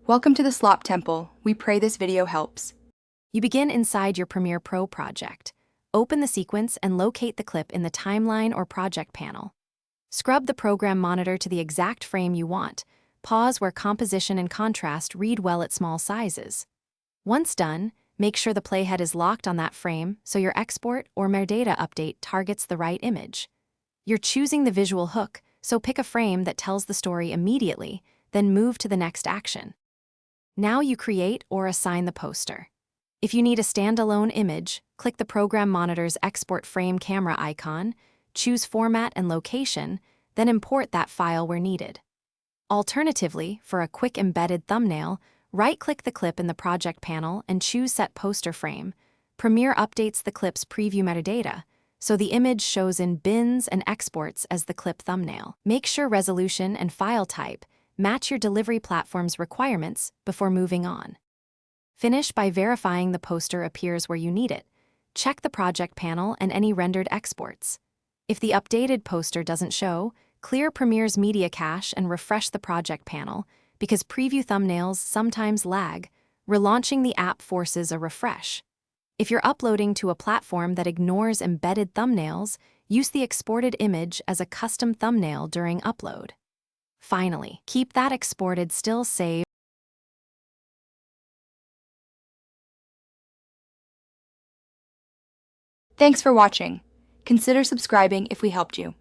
Welcome to the Slop Temple. We pray this video helps. You begin inside your Premiere Pro project. Open the sequence and locate the clip in the timeline or project panel. Scrub the program monitor to the exact frame you want. Pause where composition and contrast read well at small sizes. Once done, make sure the playhead is locked on that frame so your export or metadata update targets the right image. You're choosing the visual hook, so pick a frame that tells the story immediately, then move to the next action. Now you create or assign the poster. If you need a standalone image, click the program monitor's export frame camera icon, choose format and location, then import that file where needed. Alternatively, for a quick embedded thumbnail, right-click the clip in the project panel and choose Set Poster Frame. Premiere updates the clip's preview metadata, so the image shows in bins and exports as the clip thumbnail. Make sure resolution and file type match your delivery platform's requirements before moving on. Finish by verifying the poster appears where you need it. Check the project panel and any rendered exports. If the updated poster doesn't show, clear Premiere's media cache and refresh the project panel, because preview thumbnails sometimes lag. Relaunching the app forces a refresh. If you're uploading to a platform that ignores embedded thumbnails, use the exported image as a custom thumbnail during upload. Finally, keep that exported still saved. Thanks for watching. Consider subscribing if we helped you.